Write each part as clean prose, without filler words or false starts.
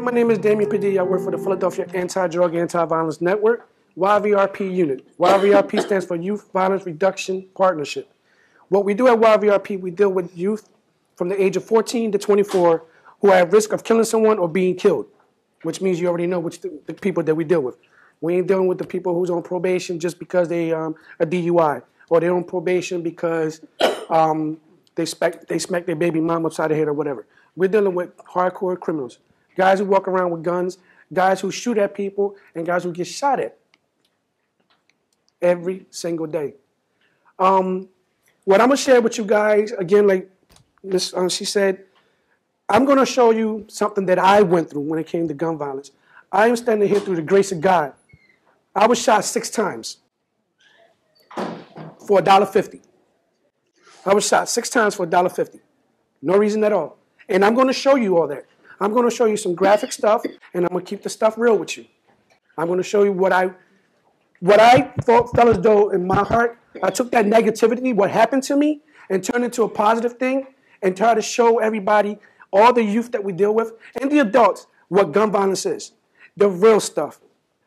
my name is Damian Padilla. I work for the Philadelphia Anti-Drug, Anti-Violence Network, YVRP unit. YVRP stands for Youth Violence Reduction Partnership. What we do at YVRP, we deal with youth from the age of 14 to 24 who are at risk of killing someone or being killed, which means you already know which the people that we deal with. We ain't dealing with the people who's on probation just because they a DUI, or they're on probation because they smack their baby mom upside the head or whatever. We're dealing with hardcore criminals, guys who walk around with guns, guys who shoot at people, and guys who get shot at every single day. What I'm gonna share with you guys, again, like Miss she said, I'm gonna show you something that I went through when it came to gun violence. I am standing here through the grace of God. I was shot 6 times for $1.50. I was shot 6 times for $1.50. No reason at all. And I'm going to show you all that. I'm going to show you some graphic stuff, and I'm going to keep the stuff real with you. I'm going to show you what I thought felt as though in my heart, I took that negativity, what happened to me, and turned it into a positive thing, and try to show everybody, all the youth that we deal with, and the adults, what gun violence is. The real stuff.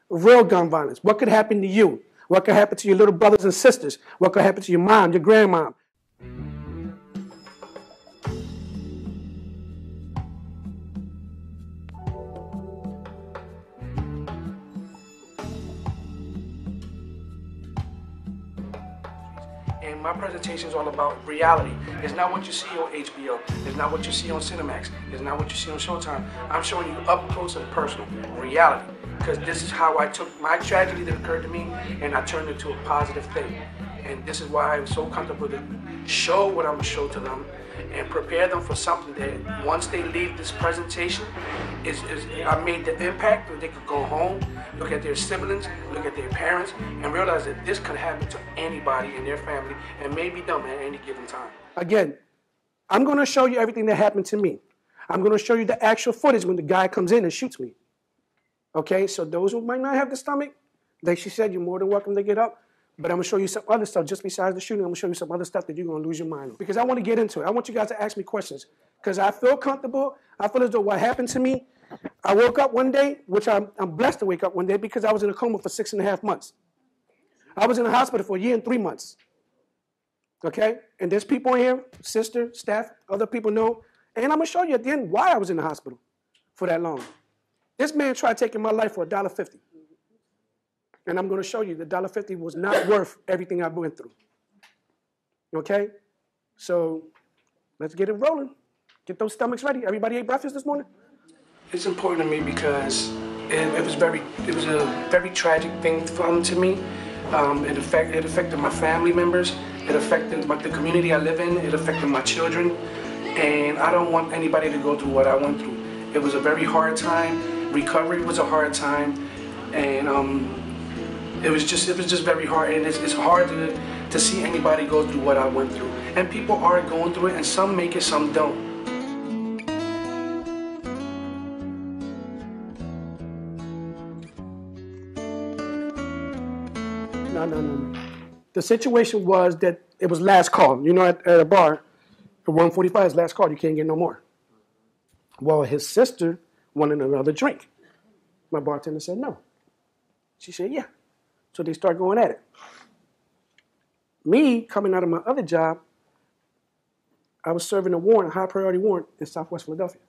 Real gun violence. What could happen to you? What could happen to your little brothers and sisters? What could happen to your mom, your grandmom? And my presentation is all about reality. It's not what you see on HBO. It's not what you see on Cinemax. It's not what you see on Showtime. I'm showing you up close and personal reality. Because this is how I took my tragedy that occurred to me and I turned it into a positive thing. And this is why I'm so comfortable to show what I'm going to show to them and prepare them for something that once they leave this presentation, I made the impact that they could go home, look at their siblings, look at their parents, and realize that this could happen to anybody in their family and may be them at any given time. Again, I'm going to show you everything that happened to me. I'm going to show you the actual footage when the guy comes in and shoots me. Okay, so those who might not have the stomach, like she said, you're more than welcome to get up. But I'm going to show you some other stuff. Just besides the shooting, I'm going to show you some other stuff that you're going to lose your mind on. Because I want to get into it. I want you guys to ask me questions. Because I feel comfortable. I feel as though what happened to me, I woke up one day, which I'm blessed to wake up one day because I was in a coma for 6.5 months. I was in the hospital for 1 year and 3 months. Okay? And there's people in here, sister, staff, other people know. And I'm going to show you at the end why I was in the hospital for that long. This man tried taking my life for $1.50. And I'm going to show you that $1.50 was not worth everything I went through. Okay? So let's get it rolling. Get those stomachs ready. Everybody ate breakfast this morning? It's important to me because it was a very tragic thing to me. It affected my family members. It affected the community I live in. It affected my children. And I don't want anybody to go through what I went through. It was a very hard time. Recovery was a hard time, and it was just very hard, and it's hard to see anybody go through what I went through. And people are going through it, and some make it, some don't. No. The situation was that it was last call. You know, at a bar, at 1:45 is last call. You can't get no more. Well, his sister wanted another drink. My bartender said no. She said, yeah. So they start going at it. Me, coming out of my other job, I was serving a warrant, a high priority warrant in Southwest Philadelphia.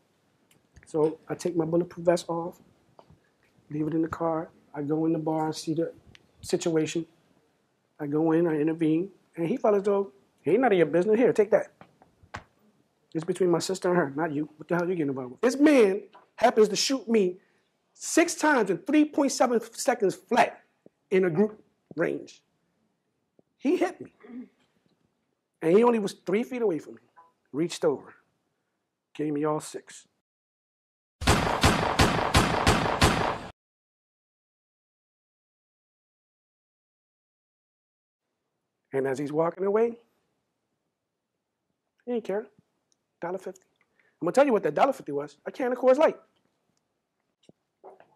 So I take my bulletproof vest off, leave it in the car. I go in the bar and see the situation. I go in, I intervene, and he felt as though, hey, none of your business. Here, take that. It's between my sister and her, not you. What the hell are you getting involved with? This man happens to shoot me 6 times in 3.7 seconds flat in a group range. He hit me. And he only was 3 feet away from me. Reached over. Gave me all 6. And as he's walking away, he didn't care. $1.50. I'm going to tell you what that $1.50 was. A can of Coors Light.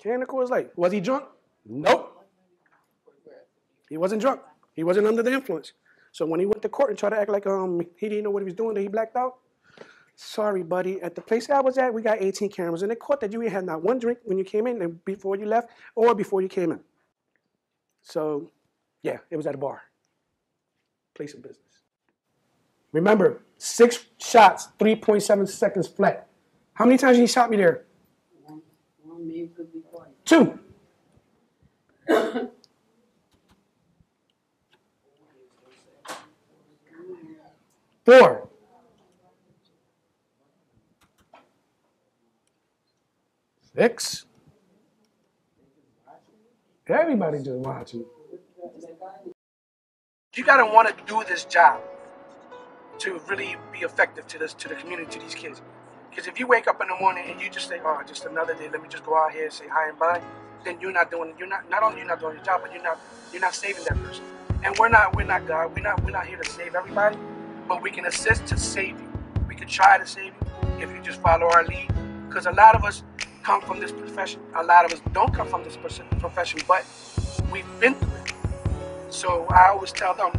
Can of Coors Light. Was he drunk? Nope. He wasn't drunk. He wasn't under the influence. So when he went to court and tried to act like he didn't know what he was doing, that he blacked out, Sorry, buddy. At the place I was at, we got 18 cameras, and they caught that you ain't had not one drink when you came in, and before you left, or before you came in. So, yeah, it was at a bar. Place of business. Remember, 6 shots, 3.7 seconds flat. How many times he shot me there? One maybe could be twice. 2. Four. Six. Everybody just watching. You gotta want to do this job to really be effective to the community, to these kids. Because if you wake up in the morning and you just say, "Oh, just another day, let me just go out here and say hi and bye," then you're not only you're not doing your job, but you're not saving that person. And we're not God. We're not here to save everybody, but we can assist to save you. We can try to save you if you just follow our lead. Because a lot of us come from this profession. A lot of us don't come from this profession, but we've been through it. So I always tell them,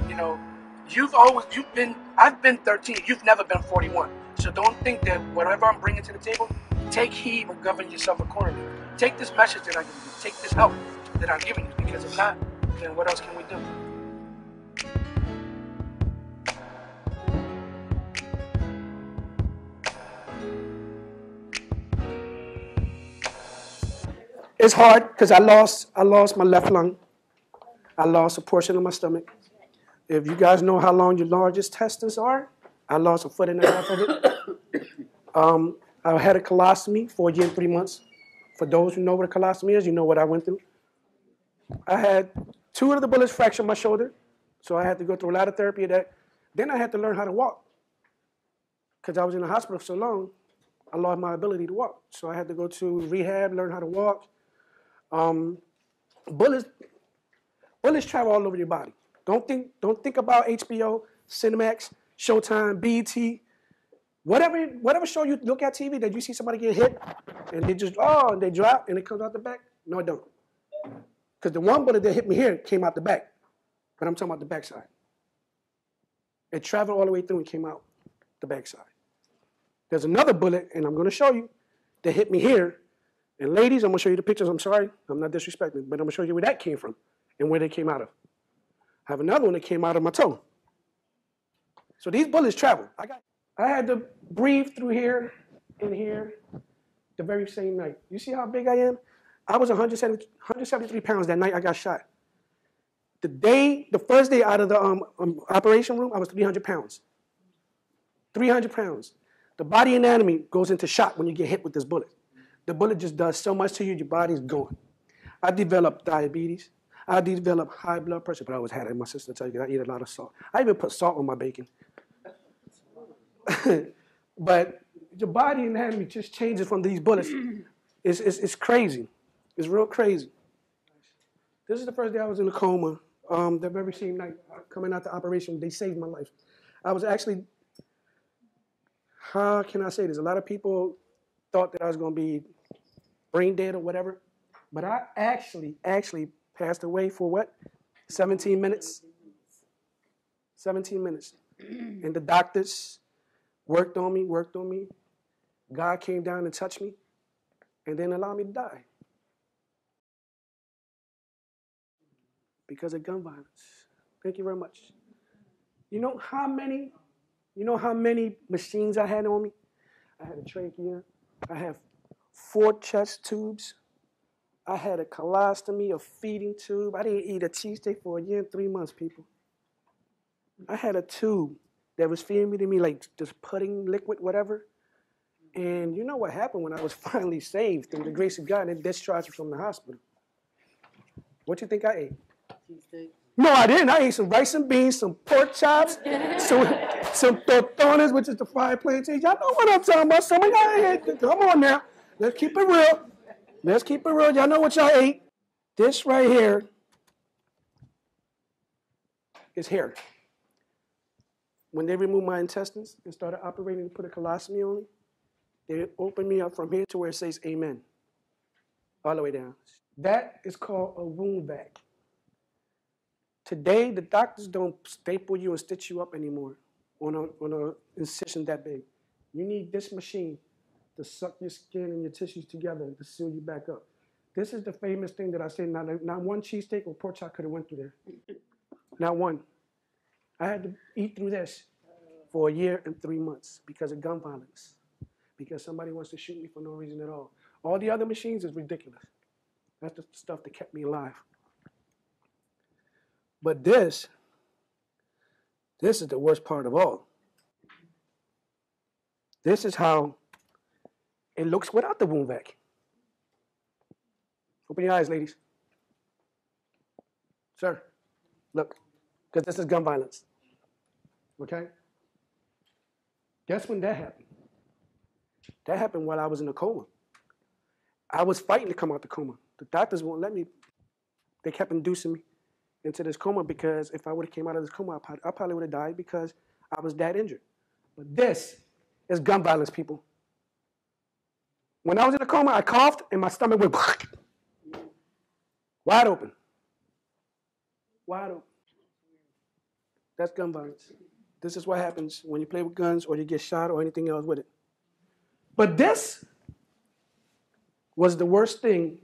I've been 13. You've never been 41. So don't think that whatever I'm bringing to the table, take heed and govern yourself accordingly. Take this message that I give you. Take this help that I'm giving you. Because if not, then what else can we do? It's hard because I lost my left lung. I lost a portion of my stomach. If you guys know how long your largest intestines are, I lost 1.5 feet of it. I had a colostomy for 1 year and 3 months. For those who know what a colostomy is, you know what I went through. I had 2 of the bullets fractured my shoulder, so I had to go through a lot of therapy. Then I had to learn how to walk. Because I was in the hospital for so long, I lost my ability to walk. So I had to go to rehab, learn how to walk. Bullets travel all over your body. Don't think about HBO, Cinemax, Showtime, BET, whatever show you look at TV that you see somebody get hit and they drop and it comes out the back. No, it don't. Because the one bullet that hit me here came out the back, but I'm talking about the backside. It traveled all the way through and came out the backside. There's another bullet, and I'm going to show you, that hit me here. And ladies, I'm going to show you the pictures. I'm sorry, I'm not disrespecting, but I'm going to show you where that came from and where they came out of. I have another one that came out of my toe. So these bullets travel. I had to breathe through here and here the very same night. You see how big I am? I was 173 pounds that night I got shot. The first day out of the operation room, I was 300 pounds. 300 pounds. The body anatomy goes into shock when you get hit with this bullet. The bullet just does so much to you, your body's gone. I developed diabetes. I developed high blood pressure, but I always had it. My sister tells you I eat a lot of salt. I even put salt on my bacon. But your body anatomy just changes from these bullets. It's crazy. It's real crazy. This is the first day I was in a coma. The very same night coming out the operation, they saved my life. I was actually, how can I say this? A lot of people thought that I was going to be brain dead or whatever, but I actually passed away for what? 17 minutes. 17 minutes. And the doctors worked on me. God came down and touched me and then allowed me to die. Because of gun violence. Thank you very much. You know how many machines I had on me? I had a trachea. I have 4 chest tubes. I had a colostomy, a feeding tube. I didn't eat a cheesesteak for 1 year and 3 months, people. I had a tube that was feeding me like just pudding, liquid, whatever. And you know what happened when I was finally saved through the grace of God and discharged from the hospital? What you think I ate? Cheesesteak. No, I didn't. I ate some rice and beans, some pork chops, some tortones, which is the fried plantains. Y'all know what I'm talking about. Some of y'all ate. Come on now. Let's keep it real. Let's keep it real. Y'all know what y'all ate. This right here is hair. When they removed my intestines and started operating to put a colostomy on me, they opened me up from here to where it says amen. All the way down. That is called a wound vac. Today, the doctors don't staple you and stitch you up anymore on an incision that big. You need this machine to suck your skin and your tissues together to seal you back up. This is the famous thing that I say, not one cheesesteak or pork chop could have went through there. Not one. I had to eat through this for 1 year and 3 months because of gun violence, because somebody wants to shoot me for no reason at all. All the other machines is ridiculous. That's the stuff that kept me alive. But this is the worst part of all. This is how it looks without the wound vac. Open your eyes, ladies. Sir, look, because this is gun violence. Okay? Guess when that happened? That happened while I was in a coma. I was fighting to come out the coma. The doctors won't let me. They kept inducing me into this coma because if I would have came out of this coma, I probably would have died because I was that injured. But this is gun violence, people. When I was in a coma, I coughed and my stomach went wide open. Wide open. That's gun violence. This is what happens when you play with guns or you get shot or anything else with it. But this was the worst thing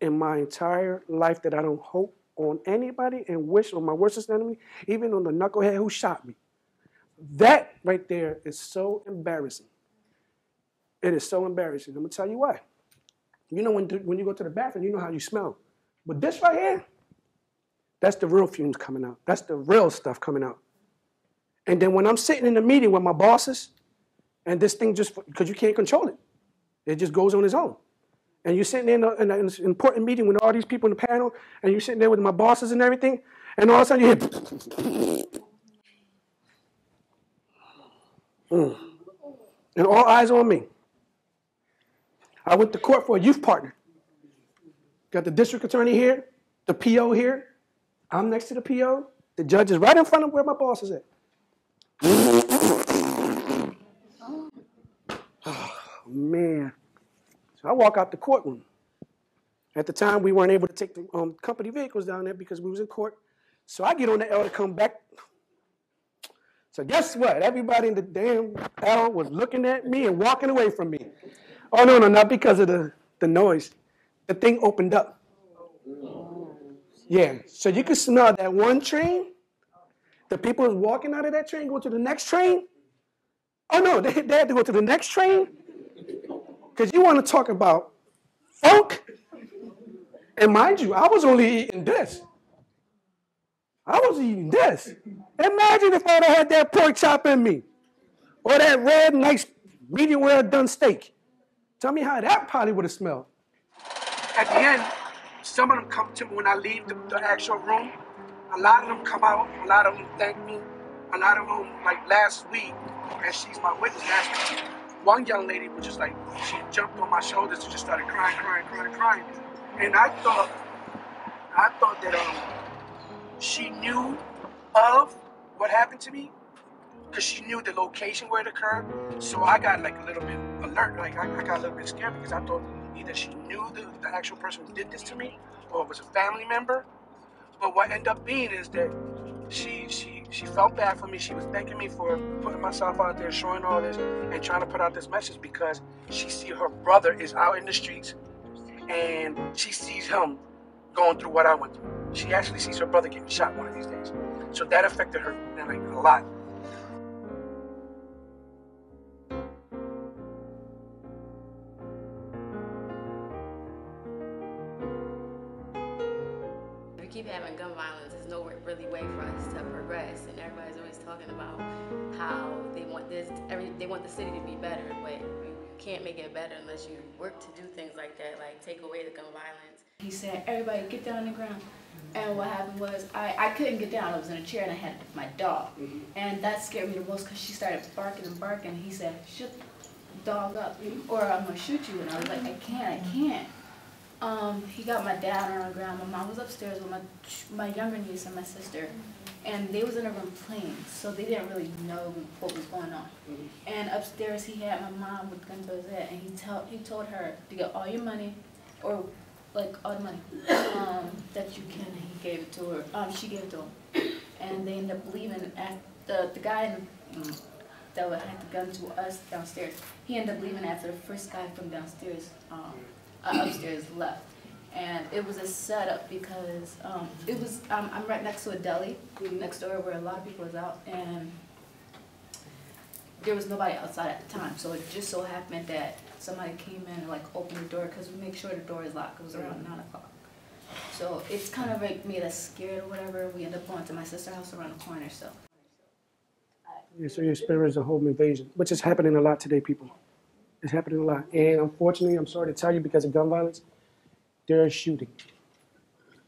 in my entire life that I don't hope on anybody and wish on my worst enemy, even on the knucklehead who shot me. That right there is so embarrassing. It is so embarrassing. I'm going to tell you why. You know when you go to the bathroom, you know how you smell. But this right here, that's the real fumes coming out. That's the real stuff coming out. And then when I'm sitting in a meeting with my bosses, and this thing just, because you can't control it, it just goes on its own. And you're sitting in an important meeting with all these people in the panel, and you're sitting there with my bosses and everything, and all of a sudden you hear, and all eyes on me. I went to court for a youth partner. Got the district attorney here, the PO here. I'm next to the PO. The judge is right in front of where my boss is at. Oh, man. So I walk out the courtroom. At the time, we weren't able to take the company vehicles down there because we was in court. So I get on the L to come back. So guess what? Everybody in the damn L was looking at me and walking away from me. Oh, no, not because of the noise. The thing opened up. Yeah, so you could smell that one train. The people was walking out of that train, going to the next train. Oh, no, they had to go to the next train. Because you want to talk about funk. And mind you, I was only eating this. I was eating this. Imagine if I would have had that pork chop in me. Or that red, nice, medium well done steak. Tell me how that probably would have smelled. At the end, some of them come to me when I leave the actual room. A lot of them come out. A lot of them thank me. A lot of them, like last week, and she's my witness last week, one young lady was just like, she jumped on my shoulders and just started crying. And I thought that she knew of what happened to me because she knew the location where it occurred. So I got like a little bit alert, like I got a little bit scared because I thought either she knew the actual person who did this to me or it was a family member. But what ended up being is that she felt bad for me. She was thanking me for putting myself out there, showing all this, and trying to put out this message because she see her brother is out in the streets and she sees him going through what I went through. She actually sees her brother getting shot one of these days. So that affected her like a lot. If we keep having gun violence, there's no really way for us to progress. And everybody's always talking about how they want they want the city to be better, but you can't make it better unless you work to do things like that, like take away the gun violence. He said, everybody get down on the ground. And what happened was, I couldn't get down. I was in a chair and I had my dog. And that scared me the most because she started barking and barking. He said, shut the dog up or I'm going to shoot you. And I was like, I can't. He got my dad on the ground. My mom was upstairs with my younger niece and my sister. And they was in a room playing, so they didn't really know what was going on. And upstairs he had my mom with gun Bozette, and he told her to get all your money, or like all the money that you can. He gave it to her. She gave it to him, and they ended up leaving. And the that had the gun to us downstairs. He ended up leaving after the first guy from downstairs, upstairs left. And it was a setup because it was, I'm right next to a deli, next door where a lot of people was out, and there was nobody outside at the time. So it just so happened that somebody came in and like opened the door, because we make sure the door is locked. It was around 9 o'clock. So it's kind of like made us scared or whatever. We ended up going to my sister's house around the corner, so. Yeah, so you experience a home invasion, which is happening a lot today, people. It's happening a lot. And unfortunately, I'm sorry to tell you, because of gun violence, they're shooting.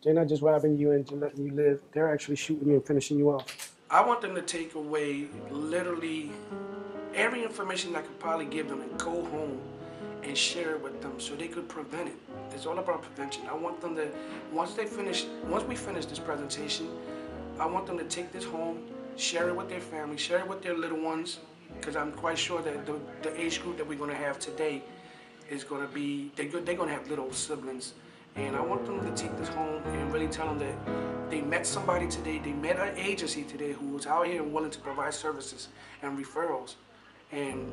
They're not just robbing you and just letting you live. They're actually shooting you and finishing you off. I want them to take away literally every information I could probably give them and go home and share it with them so they could prevent it. It's all about prevention. I want them to, once we finish this presentation, I want them to take this home, share it with their family, share it with their little ones, because I'm quite sure that the age group that we're going to have today is going to be, they're going to have little siblings. And I want them to take this home and really tell them that they met somebody today, they met an agency today who was out here and willing to provide services and referrals, and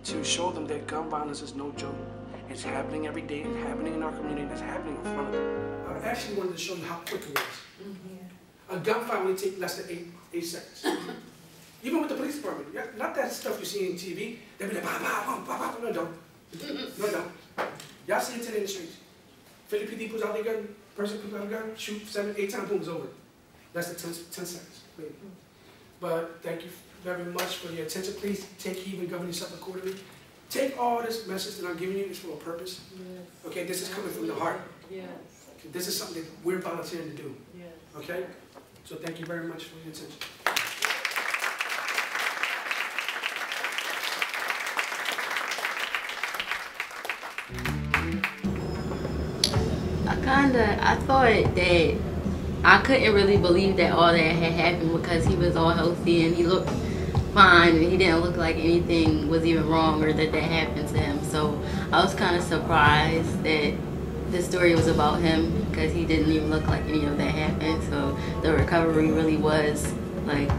to show them that gun violence is no joke. It's happening every day, it's happening in our community, it's happening in front of them. I actually wanted to show you how quick it was. A gunfight only takes less than 8 seconds. Even with the police department, not that stuff you see on TV, they be like, bah, bah, bah, bah, bah. No, don't. No, don't. Y'all see it today in the streets. Philly PD pulls out their gun, person pulls out a gun, shoot 7, 8 times, boom, it's over. Less than 10 seconds, maybe. But thank you very much for your attention. Please take heed and govern yourself accordingly. Take all this message that I'm giving you is for a purpose. Yes. Okay, this is coming from the heart. Yes. This is something that we're volunteering to do. Yes. Okay? So thank you very much for your attention. I thought that I couldn't really believe that all that had happened, because he was all healthy and he looked fine and he didn't look like anything was even wrong or that happened to him. So I was kind of surprised that the story was about him, because he didn't even look like any of that happened. So the recovery really was like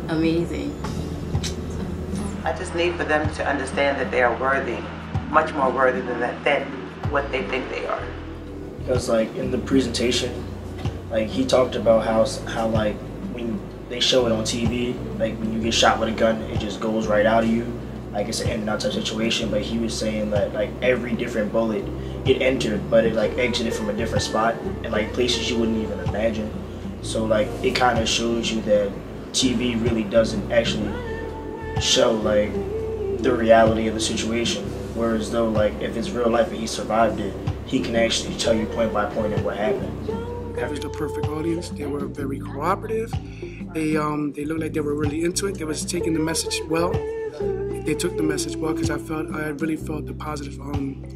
amazing. I just need for them to understand that they are worthy, much more worthy than what they think they are. Because like in the presentation, like he talked about how like when they show it on TV, like when you get shot with a gun, it just goes right out of you. Like it's an in and out type situation. But he was saying that like every different bullet, it entered, but it like exited from a different spot and like places you wouldn't even imagine. So like it kind of shows you that TV really doesn't actually show like the reality of the situation. Whereas though like if it's real life and he survived it, he can actually tell you point by point of what happened. That was the perfect audience. They were very cooperative. They looked like they were really into it. They was taking the message well. They took the message well, because I really felt the positive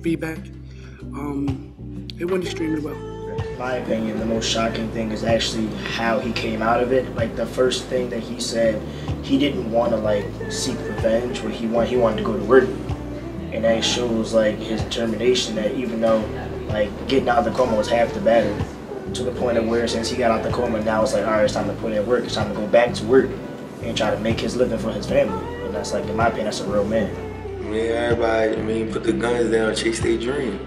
feedback. It went extremely well. In my opinion, the most shocking thing is actually how he came out of it. Like the first thing that he said, he didn't want to like seek revenge, but he wanted to go to work. And that shows like his determination, that even though like getting out of the coma was half the battle, to the point of where since he got out the coma, now it's like, all right, it's time to put in work, it's time to go back to work and try to make his living for his family. And that's like, in my opinion, that's a real man. I mean, everybody, put the guns down, chase their dream.